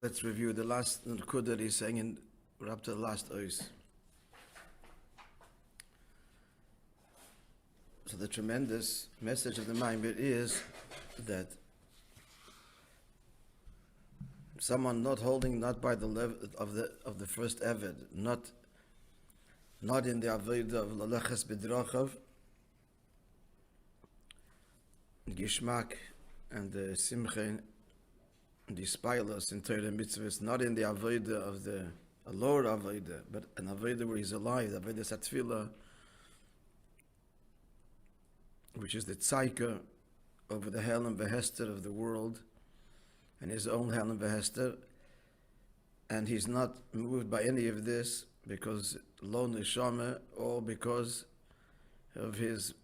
Let's review the last Nurkud that he's saying in, we're up to the last ois. So the tremendous message of the Maimir is that someone not holding, not by the level of the first Eved, not in the Avodah of Laleches B'drachav, Gishmak and the Simche, the Spilus in Torah Mitzvahs, not in the Avodah of the lower Avodah, but an Avodah where he's alive, the Avodah Satfila, which is the tzayka over the hell and behester of the world, and his own hell and behester, and he's not moved by any of this because lo neshama, or because of his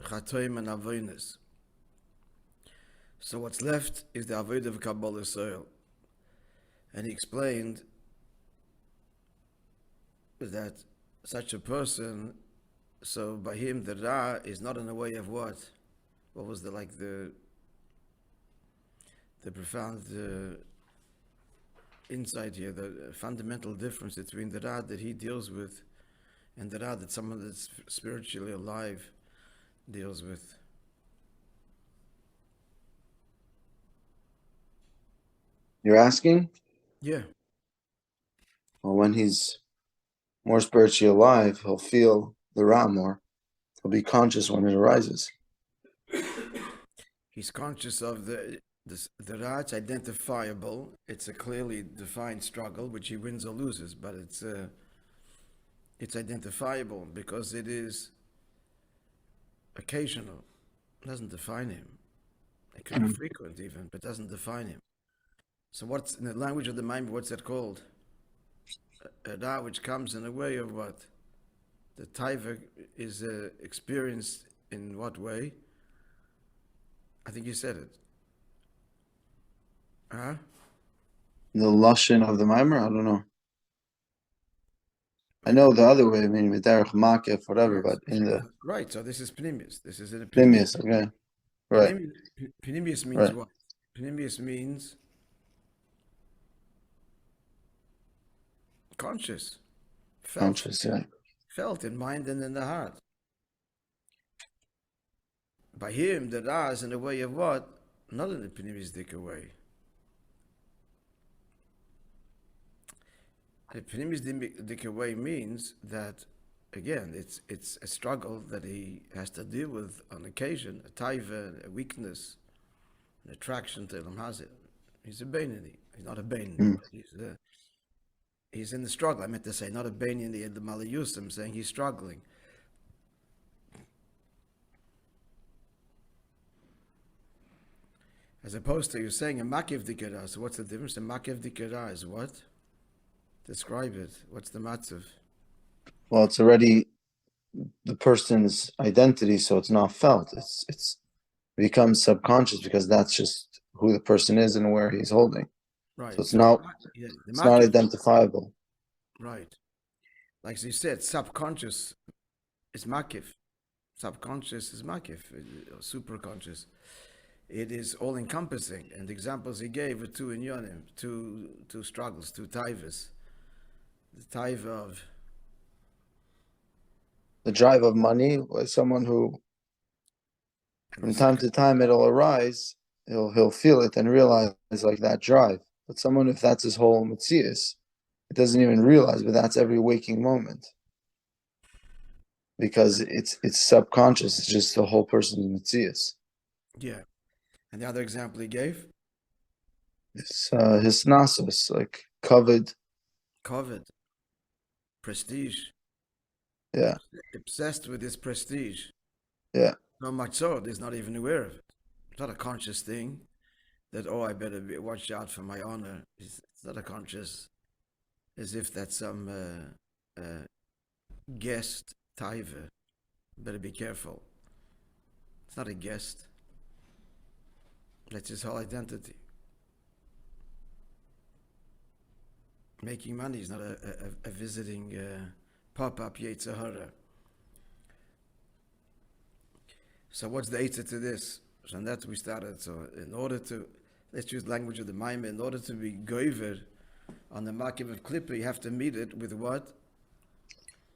chatoim and avonos. So what's left is the avodah of Kabbalah soil, and he explained that such a person, so by him the Ra is not in the way of what? What was the profound insight here, the fundamental difference between the Ra that he deals with and the Ra that someone that's spiritually alive deals with. You're asking? Yeah. Well, when he's more spiritually alive, he'll feel the Ra more. He'll be conscious when it arises. He's conscious of the Ra. It's identifiable. It's a clearly defined struggle, which he wins or loses, but it's identifiable because it is occasional. It doesn't define him. It can be frequent even, but doesn't define him. So what's in the language of the mind? What's that called? A Ra which comes in a way of what? The taiva is experienced in what way? I think you said it. Huh? The lashon of the Maimer? I don't know. I know the other way, I mean, with Derech Makef, whatever, but in the... Right, so this is Pnimius. This is in a Pnimius, okay. Right. Pnimius means what? Pnimius means conscious. Conscious, yeah. Felt in mind and in the heart. By him, the Ra is in a way of what? Not in the Pnimius way. The Pnimius way means that, again, it's a struggle that he has to deal with on occasion, a taiva, a weakness, an attraction to Elam Hazit. He's a Beinani. He's not a Beinani, but he's in the struggle. I meant to say, not a Beinani in the Maliyus. I'm saying he's struggling. As opposed to, you're saying a Makiv Dikara. So what's the difference? A Makiv Dikara is what? Describe it. What's the matzav? Well, it's already the person's identity, so it's not felt. It becomes subconscious because that's just who the person is and where he's holding. Right. So it's not identifiable. Right. Like you said, subconscious is makif. Subconscious is makif, superconscious. It is all-encompassing. And the examples he gave were two inyonim, two struggles, two taivas. The taiva of... The drive of money was someone who, from time to time, it'll arise, he'll feel it and realize like that drive. But someone, if that's his whole metzius, it doesn't even realize, but that's every waking moment. Because it's subconscious, it's just the whole person's metzius. Yeah. And the other example he gave? It's his nasos, like covet. Prestige. Yeah. Obsessed with his prestige. Yeah. So much so that he's not even aware of it. It's not a conscious thing that, I better watch out for my honor. It's not a conscious, as if that's some guest taiva. Better be careful. It's not a guest. That's his whole identity. Making money is not a visiting pop-up Yetzer Hara. So what's the answer to this? So that's we started. So in order to let's use language of the Maimon, in order to be goiver on the makiv of Klippa, you have to meet it with what?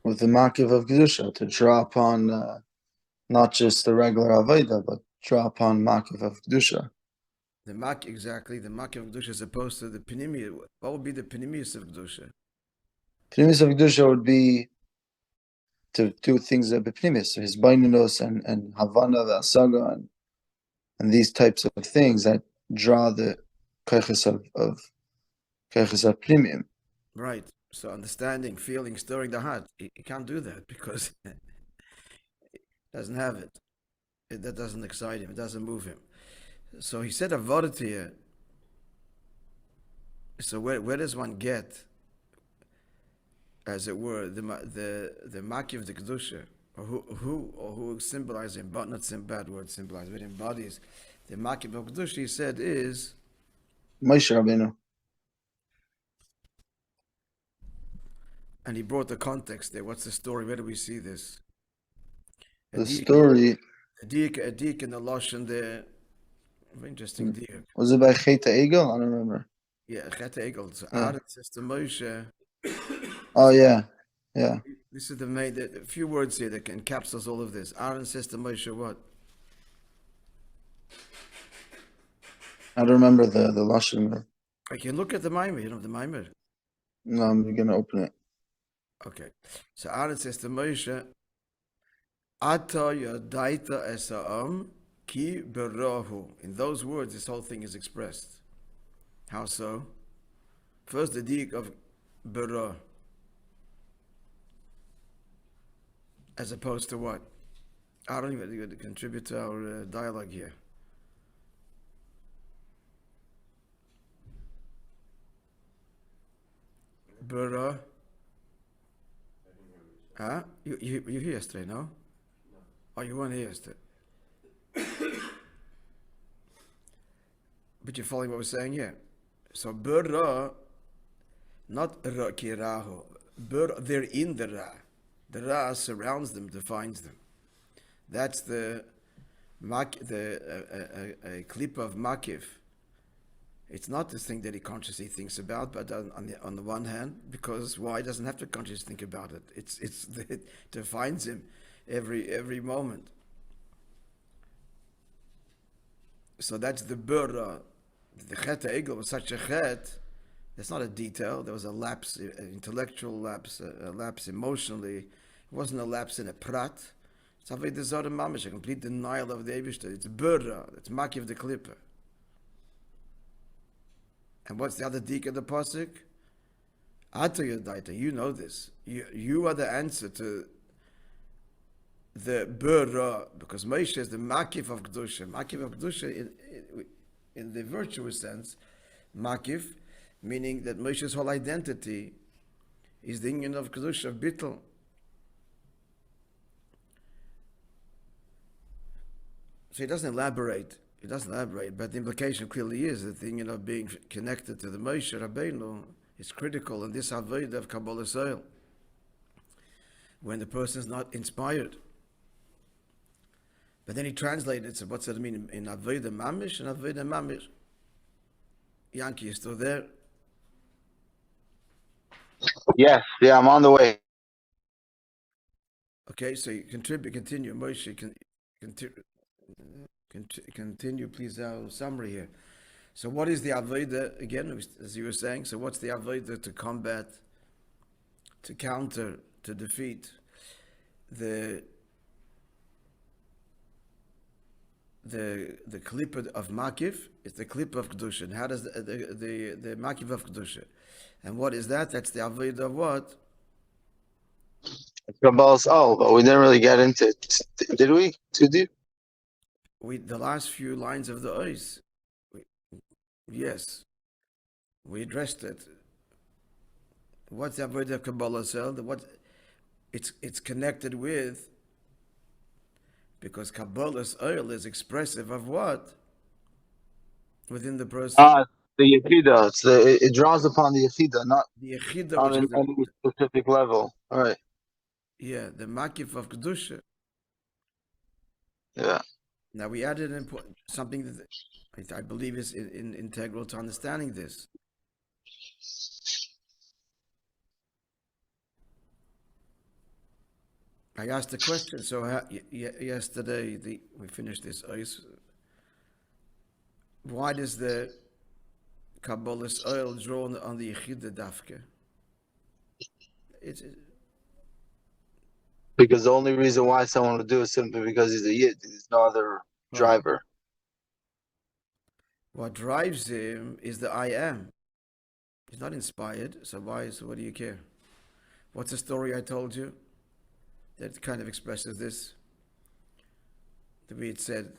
With the makiv of Kedusha, to draw upon not just the regular Avodah, but draw upon makiv of Kedusha. The exactly, the makiv of Kedusha as opposed to the Pnimiyus. What would be the Pnimiyus of Kedusha? Pnimiyus of Kedusha would be to do things that be Pnimiyus, his Bainanos and Havana, the Asaga, and these types of things that draw the Kaiches of Pnimiyim. Right. So understanding, feeling, stirring the heart. He can't do that because he doesn't have it. That doesn't excite him. It doesn't move him. So he said avodat here. So where does one get, as it were, the maki of the kedusha, or who symbolizes him, but not bad word symbolize, but embodies the maki of kedusha? He said is Moishe Rabbeinu. And he brought the context there. What's the story? Where do we see this? The story. A dik in the Lashon there. Very interesting dik. Was it by Chet Egel? I don't remember. Yeah, Chet Egel. So Aaron says to Moishe. Oh yeah. This is a few words here that encapsulates all of this. Aaron says to Moishe what? I don't remember the Lashon. I can look at the Maimar. You know the Maimar? No, I'm gonna open it. Okay. So Aaron says to Moishe, Ata yadaita esa'am ki berahu. In those words, this whole thing is expressed. How so? First, the dik of berah. As opposed to what? I don't even contribute to our dialogue here. Berah. Huh? You here yesterday, no? Oh, you weren't here yesterday. But you're following what we're saying here. So Berah, not Ra Kirahu. They're in the Ra. The Ra surrounds them, defines them. That's a clip of Makif. It's not this thing that he consciously thinks about, but on the one hand, because why? He doesn't have to consciously think about it. It defines him every moment. So that's the Berah. The Chet Egel was such a Chet. That's not a detail. There was a lapse, an intellectual lapse, a lapse emotionally. It wasn't a lapse in a prat. It's Havayeh Zara Mamish, a complete denial of the Eibishter. It's Berah. It's Makiv the Klippa. And what's the other dik of the pasuk? Ata yadaita. You know this. You are the answer to the Berah, because Moishe is the Makif of Kedusha. Makif of Kedusha, in the virtuous sense, Makif, meaning that Moshe's whole identity is the union of Kedusha, of Bittul. So he doesn't elaborate. But the implication clearly is that the union of being connected to the Moishe Rabbeinu is critical in this Havayeh of Kabbalah Soil, when the person is not inspired. But then he translated, so what's that mean in Havayeh Mamish and Havayeh Mamish? Yankee, you still there? Yes, yeah, I'm on the way. Okay, so you continue. Moishe, continue, please, our summary here. So what is the Havayeh, again, as you were saying, so what's the Havayeh to combat, to counter, to defeat the klippa of Makif? It's the klippa of Kedusha. And how does the Makif of Kedusha? And what is that? That's the Havayeh of what? Kabbalah's all, but we didn't really get into it. Did we? Too deep? The last few lines of the Ois. Yes. We addressed it. What's the Havayeh of Kabbalah Cell? It's connected with, because Kabbalah's oil is expressive of what? Within the person? The Yechida. It draws upon the Yechida, not The Yechida, on any specific level. All right. Yeah, the Makif of Kedusha. Yeah. Now we added something I believe is integral to understanding this. I asked a question. So yesterday we finished this ice. Why does the Kabbalah's oil drawn on the Yechida Dafke? Because the only reason why someone would do it is simply because he's a Yid. There's no other driver. What drives him is the I am. He's not inspired, so what do you care? What's the story I told you that kind of expresses this? We had said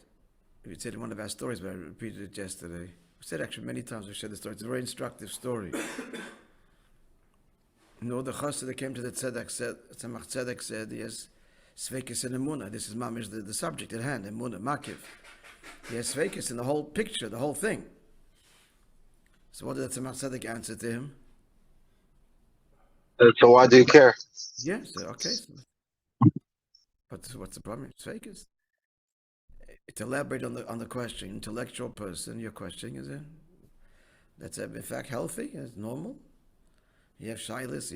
in one of our stories, but I repeated it yesterday. We said actually many times we shared the story. It's a very instructive story. The chassid that came to the tzedek said, Tzemach Tzedek said, yes, sveikis and emunah. This is mamish the subject at hand, emunah, makiv. He has sveikis in the whole picture, the whole thing. So what did the Tzemach Tzedek answer to him? So why do you care? Yes, okay. But what's the problem? Sveikis. To elaborate on the question, intellectual person, your question is that's in fact healthy, it's normal. You have shyness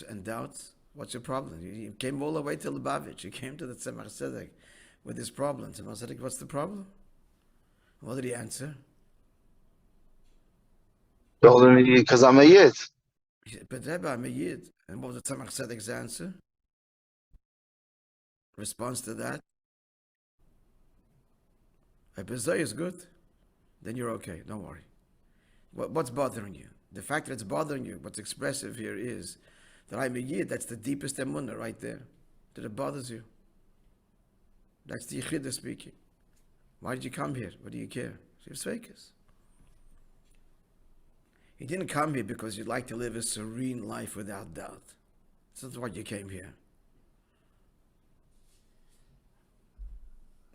and doubts. What's your problem? You came all the way to Lubavitch. You came to the Tzemach Tzedek with this problem. Tzemach Tzedek, what's the problem? What did he answer? Told him because I'm a Yid. But Rebbe, I'm a Yid. And what was the Tzemach Tzedek's answer? Response to that? Bezay is good. Then you're okay. Don't worry. What's bothering you? The fact that it's bothering you, what's expressive here is that I'm a Yid. That's the deepest emunah right there. That it bothers you. That's the Yechidah speaking. Why did you come here? What do you care? So you have sveikas. You didn't come here because you'd like to live a serene life without doubt. That's not why you came here.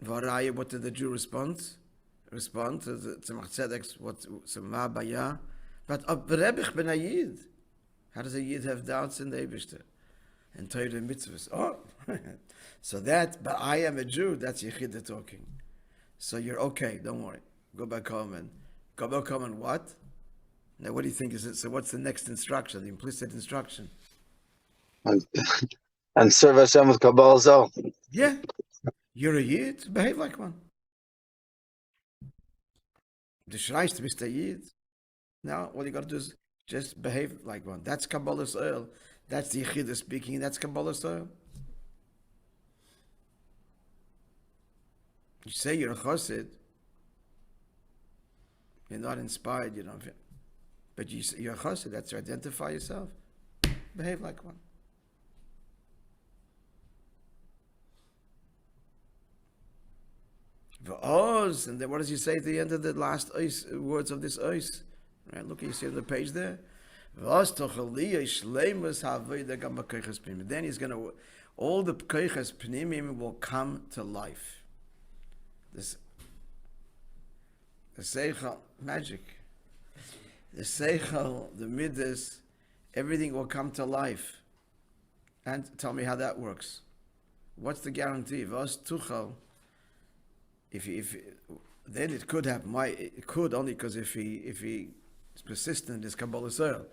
Varaya, what did the Jew respond? Respond to the Tzemach Tzedek's Ma Baya. But Rebbe ben a Yid. How does a Yid have doubts in the Eibishter? And Torah and mitzvahs. Oh, so that, but I am a Jew, that's Yechidah talking. So you're okay, don't worry. Go back home and what? Now what do you think is it? So what's the next instruction, the implicit instruction? And serve Hashem with Kabbalah's oil. Yeah. You're a Yid, behave like one. The schreist bist a Yid. Now, all you got to do is just behave like one. That's Kabbalah's oil. That's the Yechidah speaking. That's Kabbalah's oil. You say you're a chassid. You're not inspired. You don't. But you're a chassid. That's to identify yourself. Behave like one. V'oz, and then what does he say at the end of the last words of this ois? Right, look, you see on the page there. Then he's going to, all the koiches pnimim will come to life. The seichel, magic. The seichel, the midas, everything will come to life. And tell me how that works. What's the guarantee? V'oz tuchel. If then it could happen. Why? It could only because if he is persistent in his Kabbalah soil,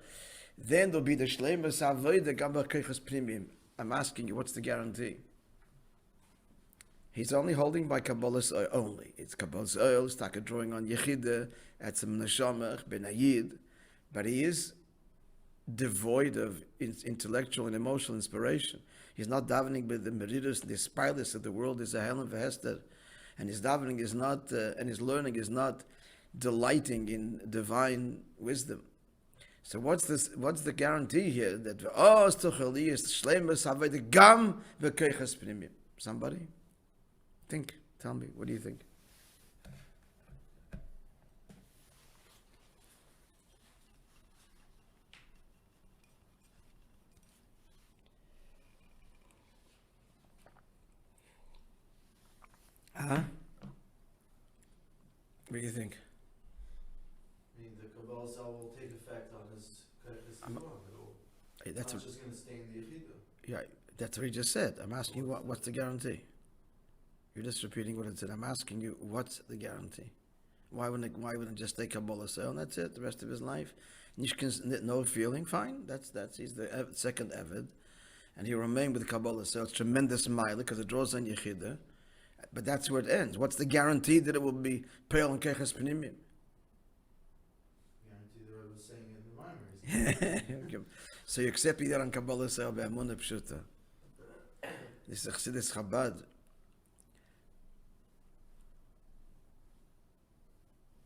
then there'll be the shleimus havayeh gamba koiches pnimim. I'm asking you, what's the guarantee? He's only holding by Kabbalah soil only. It's Kabbalah soil. It's like a drawing on Yechidah, Etzem Neshamach Ben Ayid, but he is devoid of intellectual and emotional inspiration. He's not davening with the meridus, the spiralus of the world is a helen v'hester. And his davening is not, and his learning is not delighting in divine wisdom. So what's the guarantee here that somebody think? Tell me, what do you think? Huh? What do you think? I mean, the Kabbalah will take effect on his Shuva. That's just going to stay in the Yechidah. Yeah, that's what he just said. I'm asking you, what's the guarantee? You're just repeating what it said. I'm asking you, what's the guarantee? Why wouldn't it just take Kabbalah Sel and that's it, the rest of his life? No feeling, fine. He's the second Eved. And he remained with Kabbalah Sel. It's tremendous mile because it draws on Yechidah. But that's where it ends. What's the guarantee that it will be Peil and Keches Pnimim? Guarantee the Rabbi was saying it in the Maimar. So you accept that on Kabbalah Sel be'amunah pshuta. This is Chassidus Chabad.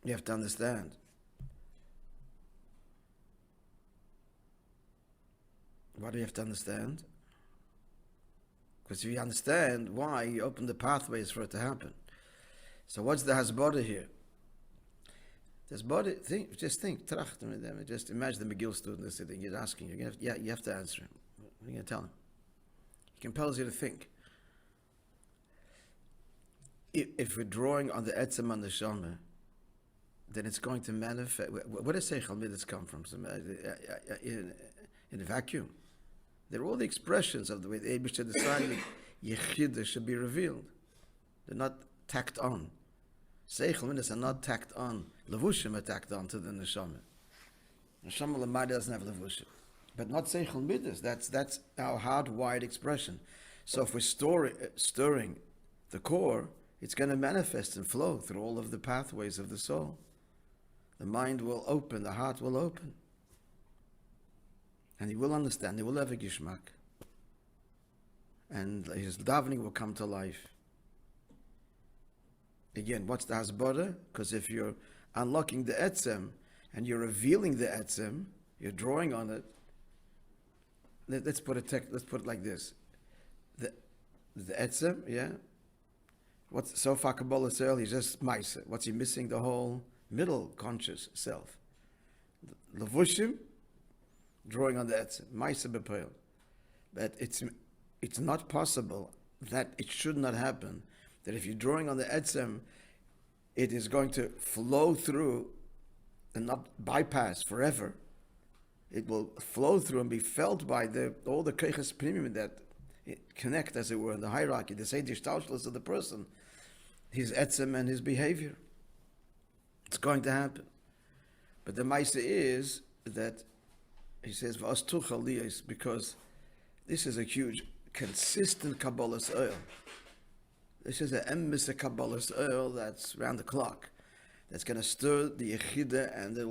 You have to understand. Why do you have to understand? Because if you understand why, you open the pathways for it to happen. So what's the hasbara here? This body, just think, tracht, just imagine the McGill student is sitting, he's asking, you have to answer him. What are you going to tell him? He compels you to think. If we're drawing on the etzem and the shama, then it's going to manifest. Where does Seichel Midas come from? In a vacuum. They're all the expressions of the way the Eibishter decided Yechidah should be revealed. They're not tacked on. Seichel Midas are not tacked on. Levushim are tacked on to the Neshama. Neshama Lamai doesn't have Levushim. But not Seichel Midas. That's our hardwired expression. So if we're stirring the core, it's going to manifest and flow through all of the pathways of the soul. The mind will open, the heart will open. And he will understand, he will have a gishmak. And his davening will come to life. Again, what's the hasbara? Because if you're unlocking the etzem and you're revealing the etzem, you're drawing on it. Let's put it like this: the etzem, yeah. What's so far Kabbalah Sel? He's just Maisa. What's he missing? The whole middle conscious self. Levushim, drawing on the etzem, Maisa bepeil. But it's not possible that it should not happen. That if you're drawing on the etzem, it is going to flow through and not bypass forever. It will flow through and be felt by all the keches pnimim that connect, as it were, in the hierarchy, the seidish taushlis of the person, his etzem and his behavior. It's going to happen. But the maisa is that he says, "V'as tuchal liyos," because this is a huge, consistent Kabbalah's oil. This is an emes Kabbalah's oil that's round the clock, that's going to stir the Yechidah, and it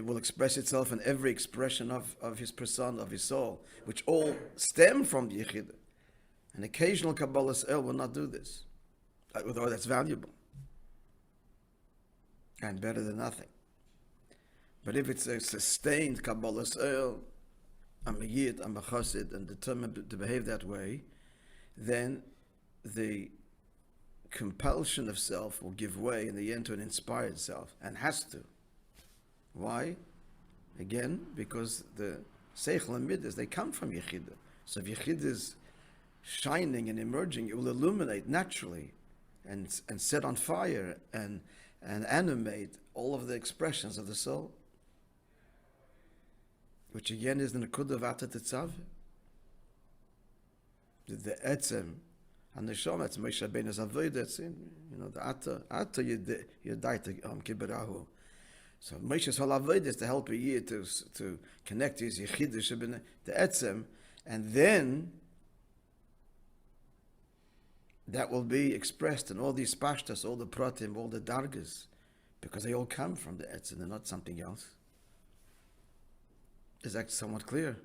will express itself in every expression of his person, of his soul, which all stem from the Yechidah. An occasional Kabbalah's oil will not do this, although that's valuable and better than nothing. But if it's a sustained Kabbalah's oil, I'm a Yid, I'm a Chassid, and determined to behave that way, then the compulsion of self will give way in the end to an inspired self, and has to. Why? Again, because the Seichel and Midas, they come from Yechidah. So if Yechidah is shining and emerging, it will illuminate naturally and set on fire and animate all of the expressions of the soul, which again is the Nekudah Vata Tetzav. The Etzem and the Shom, it's Moishe Rabbeinu's Havayeh, that's in, the Ata Yedaita Kiberahu. So Moshe's whole Havayeh is to help a Yid to connect to his Yechidah, the Etzem, and then that will be expressed in all these pashtas, all the pratim, all the dargas, because they all come from the Etzem, they're not something else. Is that somewhat clear?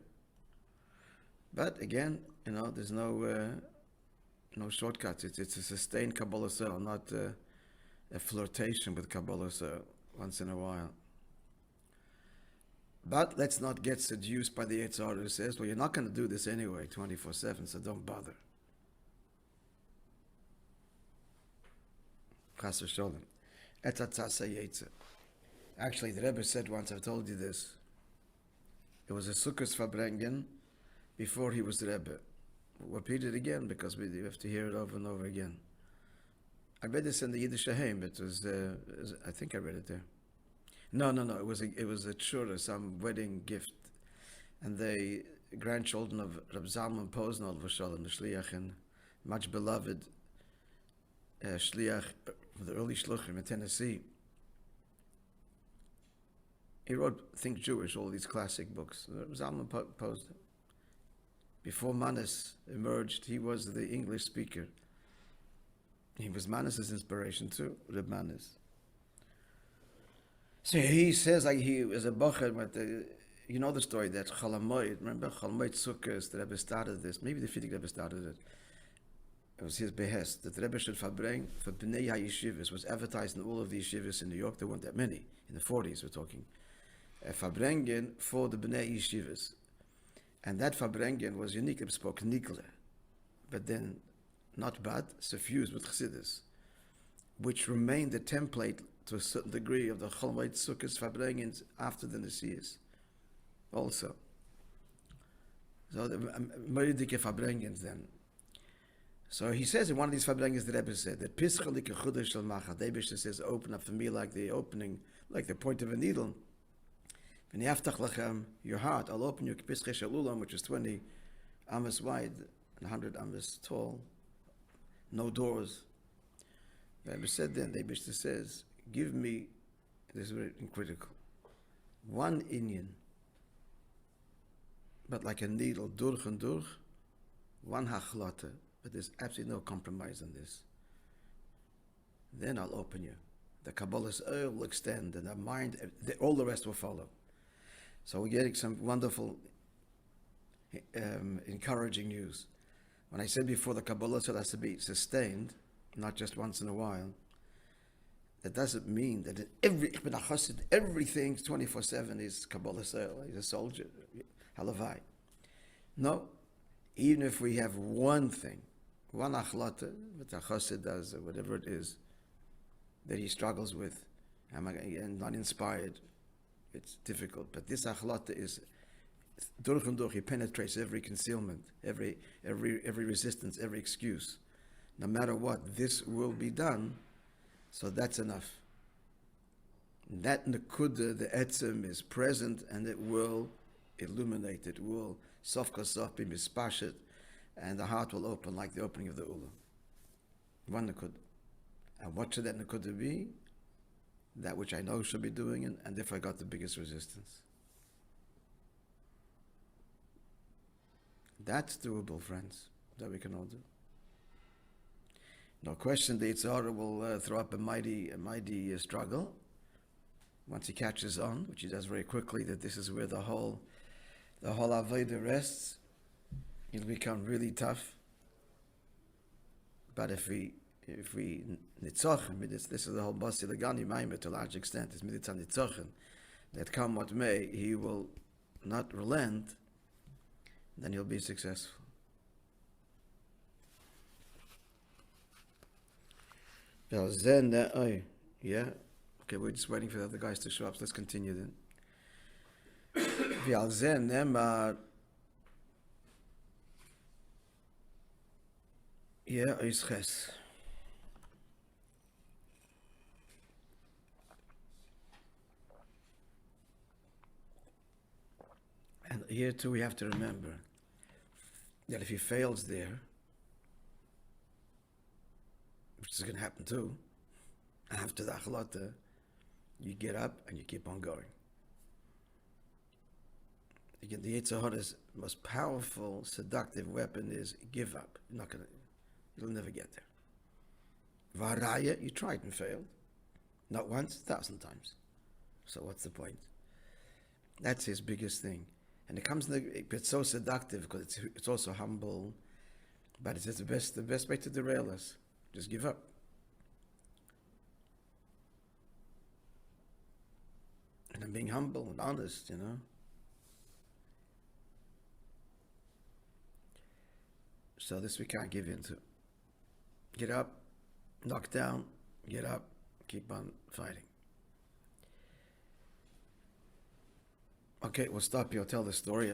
But again, there's no shortcuts. It's a sustained Kabbalah Sel, not a flirtation with Kabbalah Sel once in a while. But let's not get seduced by the Yetzer Hara who says, well, you're not going to do this anyway 24/7, so don't bother. Chas v'sholem. Actually, the Rebbe said once, I've told you this, it was a Sukkos Verbrengen before he was the Rebbe. We'll repeat it again because we have to hear it over and over again. I read this in the Yiddish Haim. It was, I think I read it there. No. It was a tshura, some wedding gift, and the grandchildren of Reb Zalman Posnol v'shalom, the shliach, and much beloved shliach the early shluchim in Tennessee. He wrote Think Jewish, all these classic books. Zalman posed. Before Manas emerged, he was the English speaker. He was Manas' inspiration too, Reb Manas. So he says like he was a bocher, but you know the story that Chalamoid, remember Chalamoid Sukkos, the Rebbe started this, maybe the Fidik Rebbe started it. It was his behest that the Rebbe should verbring for Bnei HaYeshivas, was advertised in all of the yeshivas in New York. There weren't that many, in the 40s we're talking. Verbringen for the Bnei Yeshivas. And that Verbringen was unique, it spoke Nikle, but then not bad, suffused with Chassidus, which remained the template to a certain degree of the Cholmoid Sukkos Verbringens after the Nesias also. So the Meridike Verbringens then. So he says in one of these Verbringens, the Rebbe said that Pischalike Chudesh Shel Machad, Debishter says, open up for me like the opening, like the point of a needle. Your heart, I'll open you, which is 20 amas wide and 100 amas tall, no doors. The Rebbe said then, the Rebbe says, give me, this is very critical, one inyan, but like a needle, durch and durch, one hachlata, but there's absolutely no compromise on this. Then I'll open you. The Kabbalah's oil will extend, and the mind, all the rest will follow. So we're getting some wonderful, encouraging news. When I said before the Kabbalah has to be sustained, not just once in a while, that doesn't mean that everything 24/7 is Kabbalah Soil. He's a soldier, Halavai. No, even if we have one thing, one achlata, what a chassid does, or whatever it is, that he struggles with, and not inspired, it's difficult. But this achlata is durch and durch. He penetrates every concealment, every resistance, every excuse. No matter what, this will be done. So that's enough. That nekuda, the etzem, is present, and it will illuminate. It will sof kasof be mispashet, and the heart will open like the opening of the ula. One nekuda. And what should that nekuda be? That which I know should be doing it, and if I got the biggest resistance. That's doable, friends. That we can all do. No question, the Yitzhara will throw up a mighty struggle once he catches on, which he does very quickly. That this is where the whole Havayeh rests. It'll become really tough. But if we nitzochen, this is the whole basi legani maimer to a large extent. It's miditzah nitzochen, that come what may, he will not relent. Then he'll be successful. Yeah. Okay, we're just waiting for the other guys to show up. So let's continue then. Ha'tשכ. And here too we have to remember that if he fails there, which is going to happen too, after the achlata, you get up and you keep on going. Again, the Yitzhara's most powerful, seductive weapon is give up. You'll never get there. Varaya, you tried and failed. Not once, 1,000 times. So what's the point? That's his biggest thing. And it's so seductive because it's also humble, but it's the best way to derail us. Just give up. And I'm being humble and honest, So this we can't give in to. Get up, knock down, get up, keep on fighting. Okay, we'll stop here. I'll tell the story.